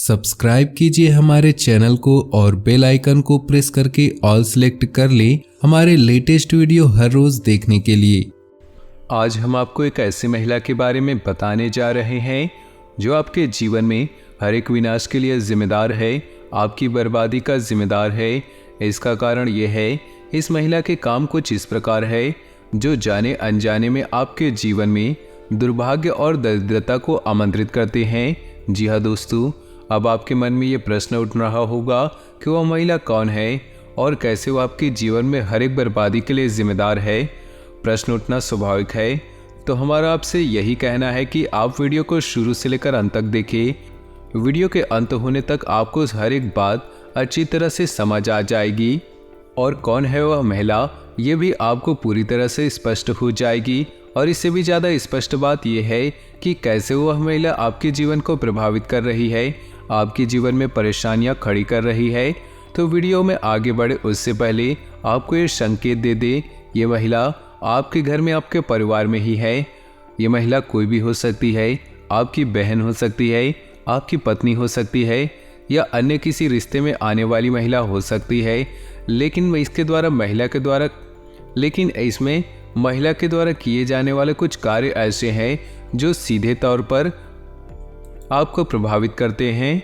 Subscribe कीजिए हमारे channel को और बेल आइकन को प्रेस करके ऑल सेलेक्ट कर लें हमारे लेटेस्ट वीडियो हर रोज देखने के लिए। आज हम आपको एक ऐसी महिला के बारे में बताने जा रहे हैं जो आपके जीवन में हर एक विनाश के लिए जिम्मेदार है, आपकी बर्बादी का जिम्मेदार है। इसका कारण यह है, इस महिला के काम कुछ इस प्रकार है जो जाने अनजाने में आपके जीवन में दुर्भाग्य और दरिद्रता को आमंत्रित करते हैं। जी हाँ दोस्तों, अब आपके मन में ये प्रश्न उठ रहा होगा कि वह महिला कौन है और कैसे वो आपके जीवन में हर एक बर्बादी के लिए जिम्मेदार है। प्रश्न उठना स्वाभाविक है, तो हमारा आपसे यही कहना है कि आप वीडियो को शुरू से लेकर अंत तक देखें। वीडियो के अंत होने तक आपको हर एक बात अच्छी तरह से समझ आ जाएगी और कौन है वह महिला ये भी आपको पूरी तरह से स्पष्ट हो जाएगी। और इससे भी ज़्यादा स्पष्ट बात यह है कि कैसे वह महिला आपके जीवन को प्रभावित कर रही है, आपके जीवन में परेशानियां खड़ी कर रही है। तो वीडियो में आगे बढ़े उससे पहले आपको ये संकेत दे दे, ये महिला आपके घर में, आपके परिवार में ही है। ये महिला कोई भी हो सकती है, आपकी बहन हो सकती है, आपकी पत्नी हो सकती है या अन्य किसी रिश्ते में आने वाली महिला हो सकती है। लेकिन इसमें महिला के द्वारा किए जाने वाले कुछ कार्य ऐसे हैं जो सीधे तौर पर आपको प्रभावित करते हैं।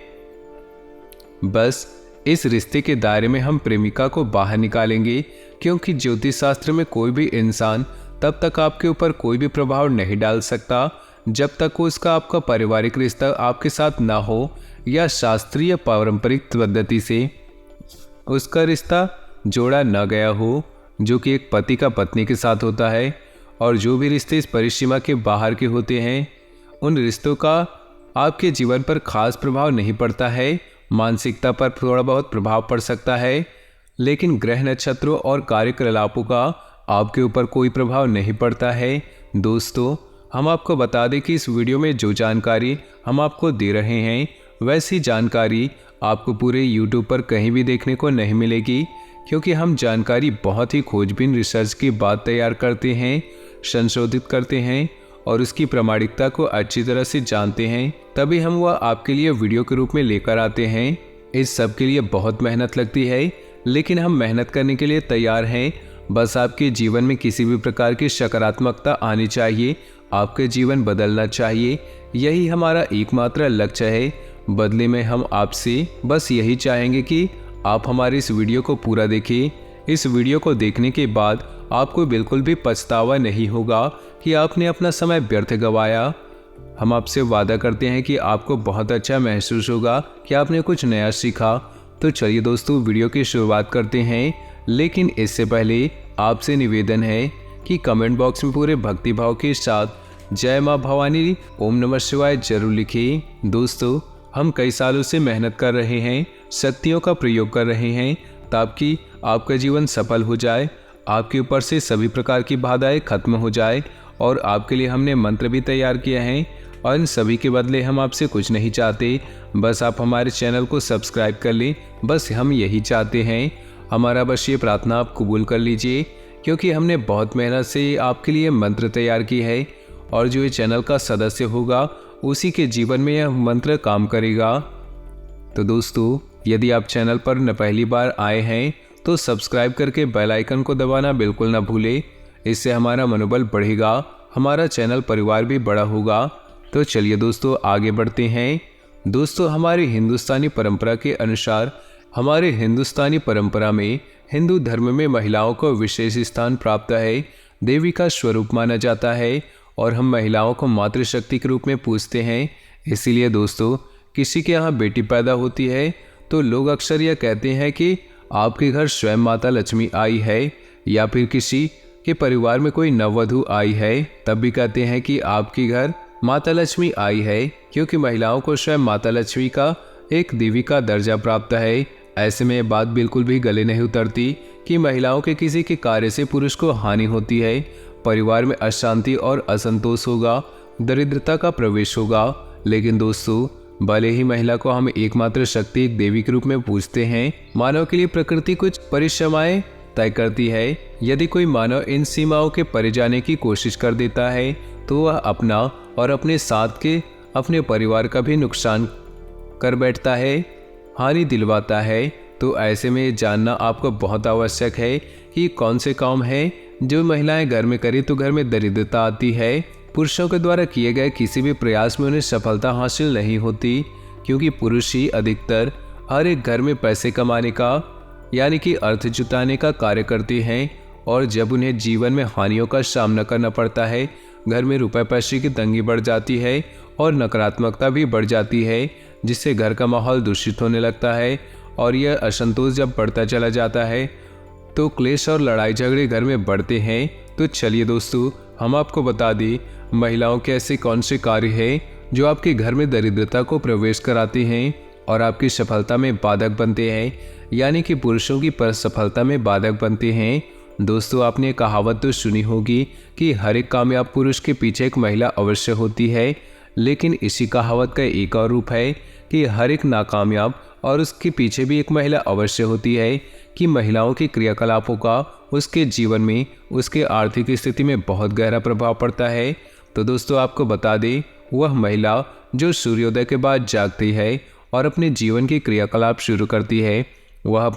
बस इस रिश्ते के दायरे में हम प्रेमिका को बाहर निकालेंगे, क्योंकि ज्योतिष शास्त्र में कोई भी इंसान तब तक आपके ऊपर कोई भी प्रभाव नहीं डाल सकता जब तक उसका आपका पारिवारिक रिश्ता आपके साथ ना हो या शास्त्रीय पारंपरिक पद्धति से उसका रिश्ता जोड़ा न गया हो, जो कि एक पति का पत्नी के साथ होता है। और जो भी रिश्ते इस परिसीमा के बाहर के होते हैं, उन रिश्तों का आपके जीवन पर खास प्रभाव नहीं पड़ता है। मानसिकता पर थोड़ा बहुत प्रभाव पड़ सकता है, लेकिन ग्रह नक्षत्रों और कार्यकलापों का आपके ऊपर कोई प्रभाव नहीं पड़ता है। दोस्तों, हम आपको बता दें कि इस वीडियो में जो जानकारी हम आपको दे रहे हैं, वैसी जानकारी आपको पूरे YouTube पर कहीं भी देखने को नहीं मिलेगी, क्योंकि हम जानकारी बहुत ही खोजबीन रिसर्च के बाद तैयार करते हैं, संशोधित करते हैं और उसकी प्रामाणिकता को अच्छी तरह से जानते हैं, तभी हम वह आपके लिए वीडियो के रूप में लेकर आते हैं। इस सब के लिए बहुत मेहनत लगती है, लेकिन हम मेहनत करने के लिए तैयार हैं। बस आपके जीवन में किसी भी प्रकार की सकारात्मकता आनी चाहिए, आपके जीवन बदलना चाहिए, यही हमारा एकमात्र लक्ष्य है। बदले में हम आपसे बस यही चाहेंगे कि आप हमारे इस वीडियो को पूरा देखें। इस वीडियो को देखने के बाद आपको बिल्कुल भी पछतावा नहीं होगा कि आपने अपना समय व्यर्थ गंवाया। हम आपसे वादा करते हैं कि आपको बहुत अच्छा महसूस होगा कि आपने कुछ नया सीखा। तो चलिए दोस्तों, वीडियो की शुरुआत करते हैं, लेकिन इससे पहले आपसे निवेदन है कि कमेंट बॉक्स में पूरे भक्तिभाव के साथ जय माँ भवानी, ओम नमः शिवाय जरूर लिखें। दोस्तों, हम कई सालों से मेहनत कर रहे हैं, शक्तियों का प्रयोग कर रहे हैं ताकि आपका जीवन सफल हो जाए, आपके ऊपर से सभी प्रकार की बाधाएं खत्म हो जाए। और आपके लिए हमने मंत्र भी तैयार किए हैं और इन सभी के बदले हम आपसे कुछ नहीं चाहते, बस आप हमारे चैनल को सब्सक्राइब कर लें। बस हम यही चाहते हैं। हमारा बस ये प्रार्थना आप कबूल कर लीजिए, क्योंकि हमने बहुत मेहनत से आपके लिए मंत्र तैयार की है और जो ये चैनल का सदस्य होगा उसी के जीवन में यह मंत्र काम करेगा। तो दोस्तों, यदि आप चैनल पर न पहली बार आए हैं तो सब्सक्राइब करके बेल आइकन को दबाना बिल्कुल न भूलें। इससे हमारा मनोबल बढ़ेगा, हमारा चैनल परिवार भी बड़ा होगा। तो चलिए दोस्तों, आगे बढ़ते हैं। दोस्तों, हमारी हिंदुस्तानी परंपरा के अनुसार, हमारे हिंदुस्तानी परंपरा में हिंदू धर्म में महिलाओं को विशेष स्थान प्राप्त है, देवी का स्वरूप माना जाता है और हम महिलाओं को मातृशक्ति के रूप में पूजते हैं। इसीलिए दोस्तों, किसी के यहाँ बेटी पैदा होती है तो लोग अक्सर यह कहते हैं कि आपके घर स्वयं माता लक्ष्मी आई है, या फिर किसी के परिवार में कोई नववधु आई है तब भी कहते हैं कि आपके घर माता लक्ष्मी आई है, क्योंकि महिलाओं को स्वयं माता लक्ष्मी का एक देवी का दर्जा प्राप्त है। ऐसे में ये बात बिल्कुल भी गले नहीं उतरती कि महिलाओं के किसी के कार्य से पुरुष को हानि होती है, परिवार में अशांति और असंतोष होगा, दरिद्रता का प्रवेश होगा। लेकिन दोस्तों, भले ही महिला को हम एकमात्र शक्ति, एक देवी के रूप में पूजते हैं, मानव के लिए प्रकृति कुछ परिसीमाएं तय करती है। यदि कोई मानव इन सीमाओं के परे जाने की कोशिश कर देता है तो वह अपना और अपने साथ के अपने परिवार का भी नुकसान कर बैठता है, हानि दिलवाता है। तो ऐसे में ये जानना आपको बहुत आवश्यक है कि कौन से काम है जो महिलाएं घर में करें तो घर में दरिद्रता आती है। पुरुषों के द्वारा किए गए किसी भी प्रयास में उन्हें सफलता हासिल नहीं होती, क्योंकि पुरुष ही अधिकतर हर एक घर में पैसे कमाने का यानी कि अर्थ जुटाने का कार्य करते हैं। और जब उन्हें जीवन में हानियों का सामना करना पड़ता है, घर में रुपए पैसे की तंगी बढ़ जाती है और नकारात्मकता भी बढ़ जाती है, जिससे घर का माहौल दूषित होने लगता है। और यह असंतोष जब बढ़ता चला जाता है तो क्लेश और लड़ाई झगड़े घर में बढ़ते हैं। तो चलिए दोस्तों, हम आपको बता दें महिलाओं के ऐसे कौन से कार्य हैं जो आपके घर में दरिद्रता को प्रवेश कराते हैं और आपकी सफलता में बाधक बनते हैं, यानी कि पुरुषों की सफलता में बाधक बनते हैं। दोस्तों, आपने कहावत तो सुनी होगी कि हर एक कामयाब पुरुष के पीछे एक महिला अवश्य होती है, लेकिन इसी कहावत का एक और रूप है कि हर एक नाकामयाब और उसके पीछे भी एक महिला अवश्य होती है, कि महिलाओं के क्रियाकलापों का उसके जीवन में, उसके आर्थिक स्थिति में बहुत गहरा प्रभाव पड़ता है। तो दोस्तों, आपको बता दें, वह महिला जो सूर्योदय के बाद जागती है और अपने जीवन के क्रियाकलाप शुरू करती है, वह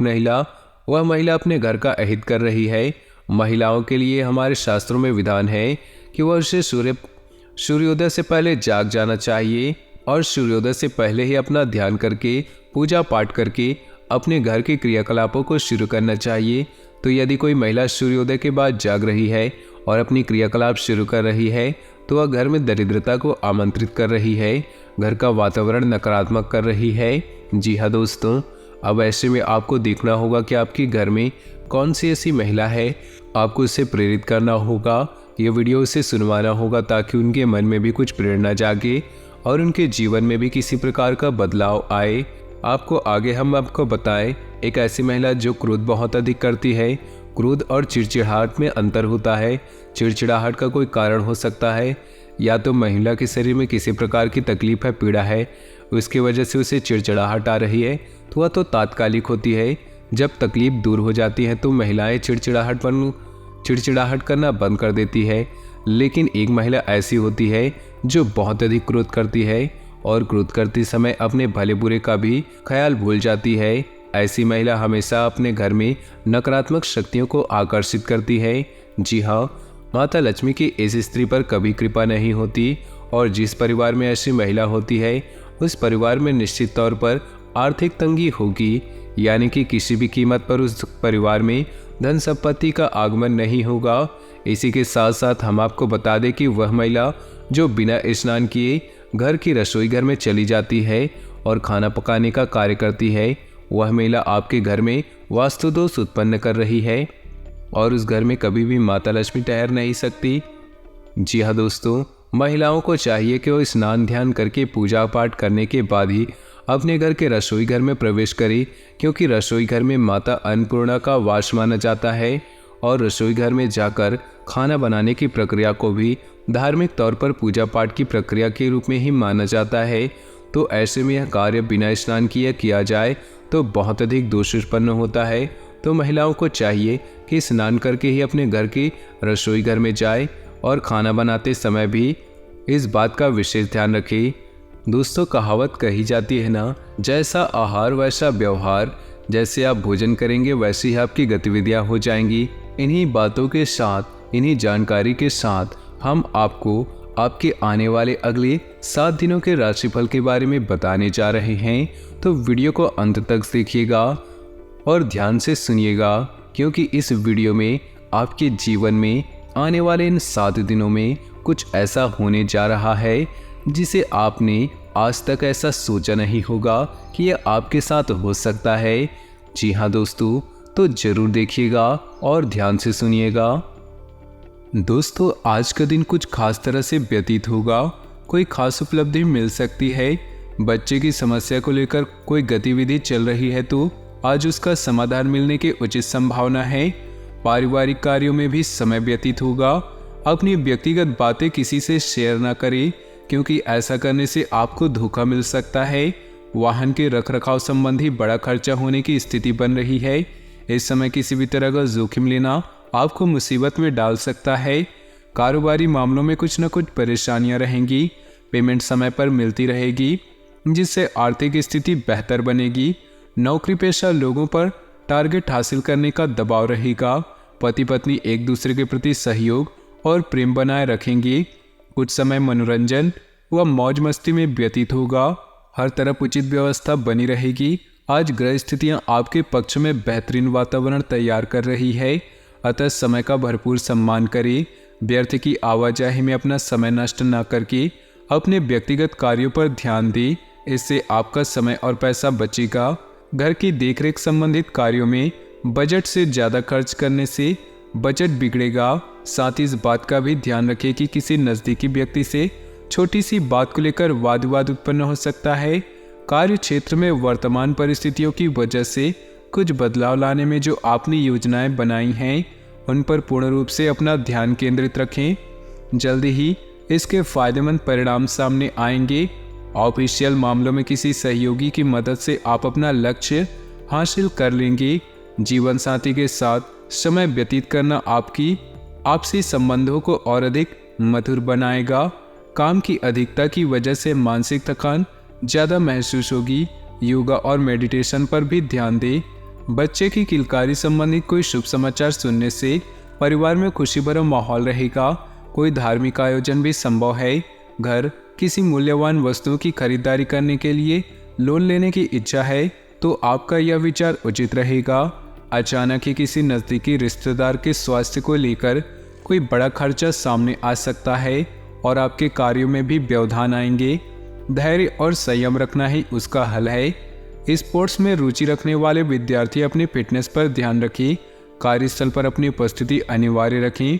महिला अपने घर का अहित कर रही है। महिलाओं के लिए हमारे शास्त्रों में विधान है कि वह उसे सूर्योदय से पहले जाग जाना चाहिए और सूर्योदय से पहले ही अपना ध्यान करके, पूजा पाठ करके अपने घर के क्रियाकलापों को शुरू करना चाहिए। तो यदि कोई महिला सूर्योदय के बाद जाग रही है और अपनी क्रियाकलाप शुरू कर रही है, तो वह घर में दरिद्रता को आमंत्रित कर रही है, घर का वातावरण नकारात्मक कर रही है। जी हाँ दोस्तों, अब ऐसे में आपको देखना होगा कि आपके घर में कौन सी ऐसी महिला है। आपको उससे प्रेरित करना होगा, ये वीडियो उसे सुनवाना होगा, ताकि उनके मन में भी कुछ प्रेरणा जागे और उनके जीवन में भी किसी प्रकार का बदलाव आए। हम आपको बताएं एक ऐसी महिला जो क्रोध बहुत अधिक करती है। क्रोध और चिड़चिड़ाहट में अंतर होता है। चिड़चिड़ाहट का कोई कारण हो सकता है, या तो महिला के शरीर में किसी प्रकार की तकलीफ है, पीड़ा है, उसकी वजह से उसे चिड़चिड़ाहट आ रही है, तो वह तो तात्कालिक होती है। जब तकलीफ दूर हो जाती है तो महिलाएं चिड़चिड़ाहट करना बंद कर देती है। लेकिन एक महिला ऐसी होती है जो बहुत अधिक क्रोध करती है और क्रोध करते समय अपने भले बुरे का भी ख्याल भूल जाती है। ऐसी महिला हमेशा अपने घर में नकारात्मक शक्तियों को आकर्षित करती है। जी हाँ, माता लक्ष्मी की इस स्त्री पर कभी कृपा नहीं होती, और जिस परिवार में ऐसी महिला होती है उस परिवार में निश्चित तौर पर आर्थिक तंगी होगी, यानी कि किसी भी कीमत पर उस परिवार में धन संपत्ति का आगमन नहीं होगा। इसी के साथ साथ हम आपको बता दें कि वह महिला जो बिना स्नान किए घर की रसोई घर में चली जाती है और खाना पकाने का कार्य करती है, वह महिला आपके घर में वास्तु दोष उत्पन्न कर रही है और उस घर में कभी भी माता लक्ष्मी ठहर नहीं सकती। जी हाँ दोस्तों, महिलाओं को चाहिए कि वो स्नान ध्यान करके पूजा पाठ करने के बाद ही अपने घर के रसोई घर में प्रवेश करे, क्योंकि रसोई घर में माता अन्नपूर्णा का वास माना जाता है और रसोई घर में जाकर खाना बनाने की प्रक्रिया को भी धार्मिक तौर पर पूजा पाठ की प्रक्रिया के रूप में ही माना जाता है। तो ऐसे में यह कार्य बिना स्नान किए किया जाए तो बहुत अधिक दोष उत्पन्न होता है। तो महिलाओं को चाहिए कि स्नान करके ही अपने घर की रसोई घर में जाए और खाना बनाते समय भी इस बात का विशेष ध्यान रखें। दोस्तों, कहावत कही जाती है ना, जैसा आहार वैसा व्यवहार, जैसे आप भोजन करेंगे वैसी ही आपकी गतिविधियां हो जाएंगी। इन्हीं बातों के साथ, इन्हीं जानकारी के साथ हम आपको आपके आने वाले अगले 7 दिनों के राशिफल के बारे में बताने जा रहे हैं। तो वीडियो को अंत तक देखिएगा और ध्यान से सुनिएगा, क्योंकि इस वीडियो में आपके जीवन में आने वाले इन 7 दिनों में कुछ ऐसा होने जा रहा है जिसे आपने आज तक ऐसा सोचा नहीं होगा कि यह आपके साथ हो सकता है। जी हाँ दोस्तों, तो जरूर देखिएगा और ध्यान से सुनिएगा। दोस्तों, आज का दिन कुछ खास तरह से व्यतीत होगा। कोई खास उपलब्धि मिल सकती है। बच्चे की समस्या को लेकर कोई गतिविधि चल रही है तो आज उसका समाधान मिलने की उचित संभावना है। पारिवारिक कार्यों में भी समय व्यतीत होगा। अपनी व्यक्तिगत बातें किसी से शेयर ना करें, क्योंकि ऐसा करने से आपको धोखा मिल सकता है। वाहन के रखरखाव संबंधी बड़ा खर्चा होने की स्थिति बन रही है। इस समय किसी भी तरह का जोखिम लेना आपको मुसीबत में डाल सकता है। कारोबारी मामलों में कुछ न कुछ परेशानियां रहेंगी। पेमेंट समय पर मिलती रहेगी। जिससे आर्थिक स्थिति बेहतर बनेगी। नौकरी पेशा लोगों पर टारगेट हासिल करने का दबाव रहेगा। पति पत्नी एक दूसरे के प्रति सहयोग और प्रेम बनाए रखेंगे। कुछ समय मनोरंजन व मौज मस्ती में व्यतीत होगा। हर तरफ उचित व्यवस्था बनी रहेगी। आज ग्रह स्थितियां आपके पक्ष में बेहतरीन वातावरण तैयार कर रही है, अतः समय का भरपूर सम्मान करें। व्यर्थ की आवाजाही में अपना समय नष्ट न करके अपने व्यक्तिगत कार्यों पर ध्यान दें, इससे आपका समय और पैसा बचेगा। घर की देखरेख संबंधित कार्यों में बजट से ज़्यादा खर्च करने से बजट बिगड़ेगा। साथ ही इस बात का भी ध्यान रखें कि किसी नज़दीकी व्यक्ति से छोटी सी बात को लेकर वाद विवाद उत्पन्न हो सकता है। कार्य क्षेत्र में वर्तमान परिस्थितियों की वजह से कुछ बदलाव लाने में जो आपने योजनाएं बनाई हैं उन पर पूर्ण रूप से अपना ध्यान केंद्रित रखें। जल्दी ही इसके फायदेमंद परिणाम सामने आएंगे। ऑफिशियल मामलों में किसी सहयोगी की मदद से आप अपना लक्ष्य हासिल कर लेंगे। जीवन साथी के साथ समय व्यतीत करना आपकी आपसी संबंधों को और अधिक मधुर बनाएगा। काम की अधिकता की वजह से मानसिक थकान ज़्यादा महसूस होगी। योगा और मेडिटेशन पर भी ध्यान दें। बच्चे की किलकारी संबंधित कोई शुभ समाचार सुनने से परिवार में खुशी भरा माहौल रहेगा। कोई धार्मिक आयोजन भी संभव है। घर किसी मूल्यवान वस्तुओं की खरीदारी करने के लिए लोन लेने की इच्छा है तो आपका यह विचार उचित रहेगा। अचानक ही किसी नज़दीकी रिश्तेदार के स्वास्थ्य को लेकर कोई बड़ा खर्चा सामने आ सकता है और आपके कार्यों में भी व्यवधान आएंगे। धैर्य और संयम रखना ही उसका हल है। स्पोर्ट्स में रुचि रखने वाले विद्यार्थी अपनी फिटनेस पर ध्यान रखें। कार्यस्थल पर अपनी उपस्थिति अनिवार्य रखें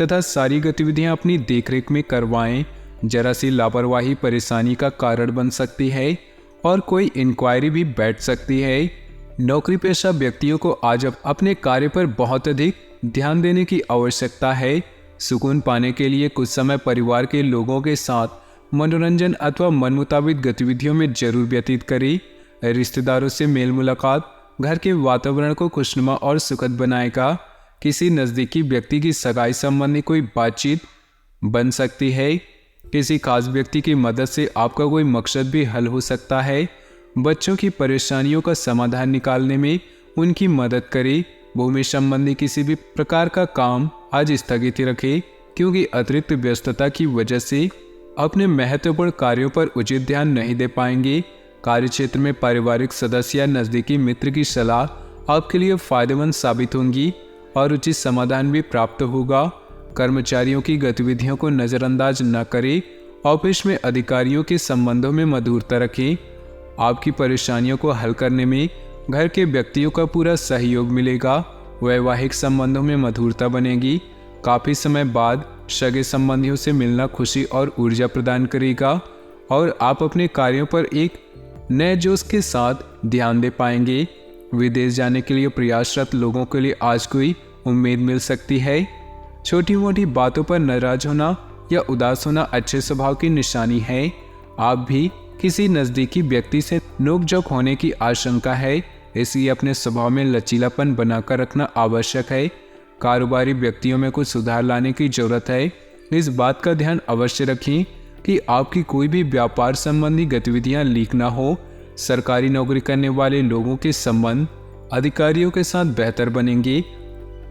तथा सारी गतिविधियां अपनी देखरेख में करवाएं। जरा सी लापरवाही परेशानी का कारण बन सकती है और कोई इंक्वायरी भी बैठ सकती है। नौकरी पेशा व्यक्तियों को आज अपने कार्य पर बहुत अधिक ध्यान देने की आवश्यकता है। सुकून पाने के लिए कुछ समय परिवार के लोगों के साथ मनोरंजन अथवा मन मुताबिक गतिविधियों में जरूर व्यतीत करें। रिश्तेदारों से मेल मुलाकात घर के वातावरण को खुशनुमा और सुखद बनाएगा। किसी नज़दीकी व्यक्ति की सगाई संबंधी कोई बातचीत बन सकती है। किसी खास व्यक्ति की मदद से आपका कोई मकसद भी हल हो सकता है। बच्चों की परेशानियों का समाधान निकालने में उनकी मदद करें। भूमि संबंधी किसी भी प्रकार का काम आज स्थगित रखें, क्योंकि अतिरिक्त व्यस्तता की वजह से अपने महत्वपूर्ण कार्यों पर उचित ध्यान नहीं दे पाएंगे। कार्यक्षेत्र में पारिवारिक सदस्य या नज़दीकी मित्र की सलाह आपके लिए फायदेमंद साबित होंगी और उचित समाधान भी प्राप्त होगा। कर्मचारियों की गतिविधियों को नज़रअंदाज न करें। ऑफिस में अधिकारियों के संबंधों में मधुरता रखें। आपकी परेशानियों को हल करने में घर के व्यक्तियों का पूरा सहयोग मिलेगा। वैवाहिक संबंधों में मधुरता बनेगी। काफ़ी समय बाद सगे संबंधियों से मिलना खुशी और ऊर्जा प्रदान करेगा और आप अपने कार्यों पर एक नए जोश के साथ ध्यान दे पाएंगे। विदेश जाने के लिए प्रयासरत लोगों के लिए आज कोई उम्मीद मिल सकती है। छोटी मोटी बातों पर नाराज होना या उदास होना अच्छे स्वभाव की निशानी है। आप भी किसी नज़दीकी व्यक्ति से नोकझोंक होने की आशंका है, इसलिए अपने स्वभाव में लचीलापन बनाकर रखना आवश्यक है। कारोबारी व्यक्तियों में कुछ सुधार लाने की जरूरत है। इस बात का ध्यान अवश्य रखें कि आपकी कोई भी व्यापार संबंधी गतिविधियां लीक ना हो। सरकारी नौकरी करने वाले लोगों के संबंध अधिकारियों के साथ बेहतर बनेंगे।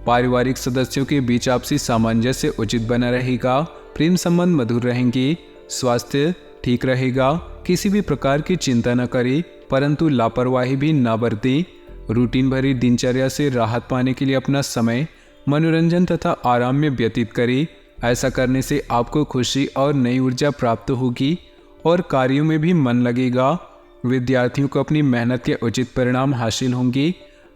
पारिवारिक सदस्यों के बीच आपसी सामंजस्य उचित बना रहेगा। प्रेम संबंध मधुर रहेंगे। स्वास्थ्य ठीक रहेगा। किसी भी प्रकार की चिंता न करें, परंतु लापरवाही भी न बरतें। रूटीन भरी दिनचर्या से राहत पाने के लिए अपना समय मनोरंजन तथा आराम में व्यतीत करें। ऐसा करने से आपको खुशी और नई ऊर्जा प्राप्त होगी और कार्यों में भी मन लगेगा। विद्यार्थियों को अपनी मेहनत के उचित परिणाम हासिल होंगे।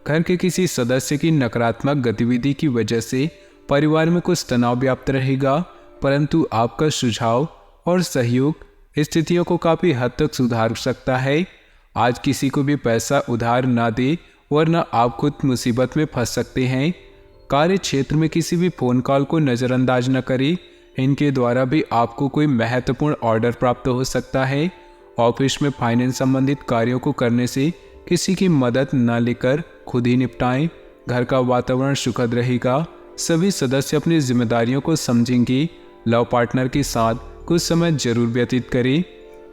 घर के किसी सदस्य की नकारात्मक गतिविधि की वजह से परिवार में कुछ तनाव व्याप्त रहेगा, परंतु आपका सुझाव और सहयोग स्थितियों को काफ़ी हद तक सुधार सकता है। आज किसी को भी पैसा उधार ना दे, वरना आप खुद मुसीबत में फंस सकते हैं। कार्य क्षेत्र में किसी भी फ़ोन कॉल को नज़रअंदाज न करें। इनके द्वारा भी आपको कोई महत्वपूर्ण ऑर्डर प्राप्त हो सकता है। ऑफिस में फाइनेंस संबंधित कार्यों को करने से किसी की मदद न लेकर खुद ही निपटाएं। घर का वातावरण सुखद रहेगा। सभी सदस्य अपनी जिम्मेदारियों को समझेंगे। लव पार्टनर के साथ कुछ समय जरूर व्यतीत करें।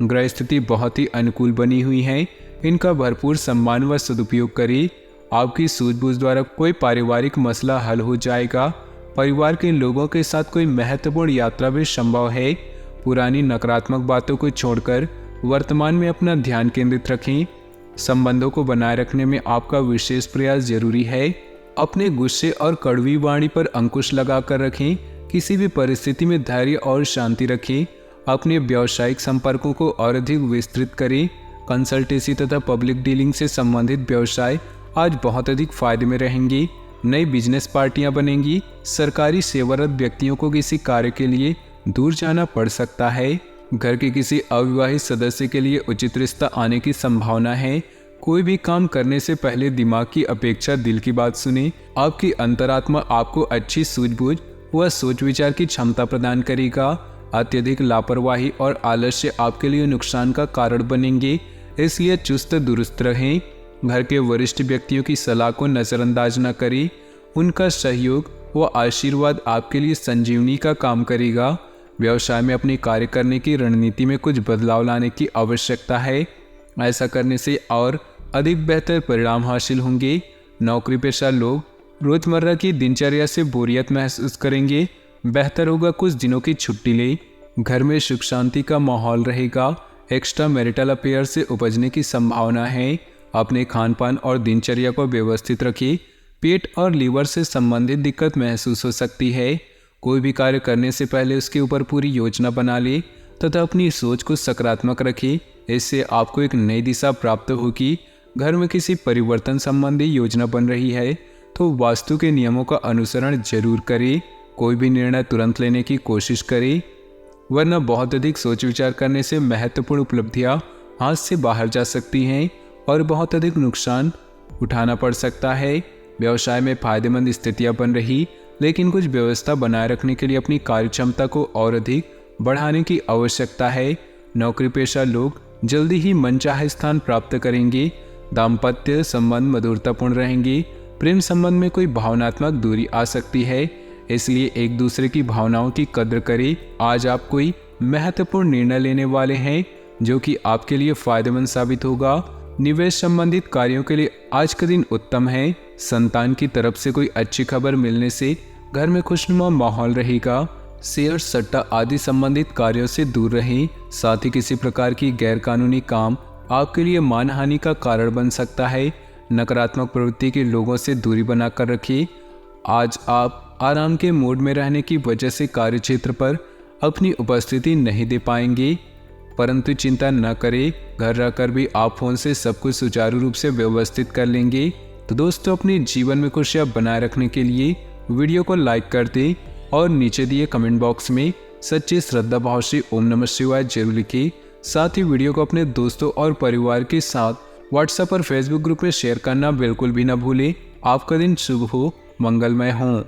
ग्रह स्थिति बहुत ही अनुकूल बनी हुई है। इनका भरपूर सम्मान व सदुपयोग करें। आपकी सूझबूझ द्वारा कोई पारिवारिक मसला हल हो जाएगा। परिवार के लोगों के साथ कोई महत्वपूर्ण यात्रा भी संभव है। पुरानी नकारात्मक बातों को छोड़कर वर्तमान में अपना ध्यान केंद्रित रखें। संबंधों को बनाए रखने में आपका विशेष प्रयास जरूरी है। अपने गुस्से और कड़वी वाणी पर अंकुश लगाकर रखें। किसी भी परिस्थिति में धैर्य और शांति रखें। अपने व्यावसायिक संपर्कों को और अधिक विस्तृत करें। कंसल्टेंसी तथा पब्लिक डीलिंग से संबंधित व्यवसाय आज बहुत अधिक फायदे में रहेंगे। नई बिजनेस पार्टियां बनेंगी। सरकारी सेवारत व्यक्तियों को किसी कार्य के लिए दूर जाना पड़ सकता है। घर के किसी अविवाहित सदस्य के लिए उचित रिश्ता आने की संभावना है। कोई भी काम करने से पहले दिमाग की अपेक्षा दिल की बात सुने। आपकी अंतरात्मा आपको अच्छी सूझबूझ व सोच विचार की क्षमता प्रदान करेगा। अत्यधिक लापरवाही और आलस्य आपके लिए नुकसान का कारण बनेंगे, इसलिए चुस्त दुरुस्त रहें। घर के वरिष्ठ व्यक्तियों की सलाह को नज़रअंदाज न करें। उनका सहयोग व आशीर्वाद आपके लिए संजीवनी का काम करेगा। व्यवसाय में अपने कार्य करने की रणनीति में कुछ बदलाव लाने की आवश्यकता है। ऐसा करने से और अधिक बेहतर परिणाम हासिल होंगे। नौकरी पेशा लोग रोजमर्रा की दिनचर्या से बोरियत महसूस करेंगे। बेहतर होगा कुछ दिनों की छुट्टी लें। घर में सुख शांति का माहौल रहेगा। एक्स्ट्रा मैरिटल अफेयर से उपजने की संभावना है। अपने खान पान और दिनचर्या को व्यवस्थित रखिए। पेट और लीवर से संबंधित दिक्कत महसूस हो सकती है। कोई भी कार्य करने से पहले उसके ऊपर पूरी योजना बना ले तथा अपनी सोच को सकारात्मक रखें। इससे आपको एक नई दिशा प्राप्त होगी। घर में किसी परिवर्तन संबंधी योजना बन रही है तो वास्तु के नियमों का अनुसरण जरूर करें। कोई भी निर्णय तुरंत लेने की कोशिश करें, वरना बहुत अधिक सोच विचार करने से महत्वपूर्ण उपलब्धियां हाथ से बाहर जा सकती हैं और बहुत अधिक नुकसान उठाना पड़ सकता है। व्यवसाय में फायदेमंद स्थितियां बन रही, लेकिन कुछ व्यवस्था बनाए रखने के लिए अपनी कार्य क्षमता को और अधिक बढ़ाने की आवश्यकता है। नौकरी पेशा लोग जल्दी ही मनचाहे स्थान प्राप्त करेंगे। दाम्पत्य संबंध मधुरतापूर्ण रहेंगे। प्रेम संबंध में कोई भावनात्मक दूरी आ सकती है, इसलिए एक दूसरे की भावनाओं की कद्र करें। आज आप कोई महत्वपूर्ण निर्णय लेने वाले हैं जो कि आपके लिए फायदेमंद साबित होगा। निवेश संबंधित कार्यों के लिए आज का दिन उत्तम है। संतान की तरफ से कोई अच्छी खबर मिलने से घर में खुशनुमा माहौल रहेगा। शेयर सट्टा आदि संबंधित कार्यों से दूर रहें। साथ ही किसी प्रकार की गैरकानूनी काम आपके लिए मानहानि का कारण बन सकता है। नकारात्मक प्रवृत्ति के लोगों से दूरी बनाकर रखिए। आज आप आराम के मूड में रहने की वजह से कार्यक्षेत्र पर अपनी उपस्थिति नहीं दे पाएंगे, परंतु चिंता न करें, घर रहकर भी आप फोन से सब कुछ सुचारू रूप से व्यवस्थित कर लेंगे। तो दोस्तों, अपने जीवन में खुशियां बनाए रखने के लिए वीडियो को लाइक कर दें और नीचे दिए कमेंट बॉक्स में सच्चे श्रद्धा भाव से ओम नमः शिवाय जरूर लिखें। साथ ही वीडियो को अपने दोस्तों और परिवार के साथ व्हाट्सएप और फेसबुक ग्रुप में शेयर करना बिल्कुल भी न भूलें। आपका दिन शुभ हो, मंगलमय हो।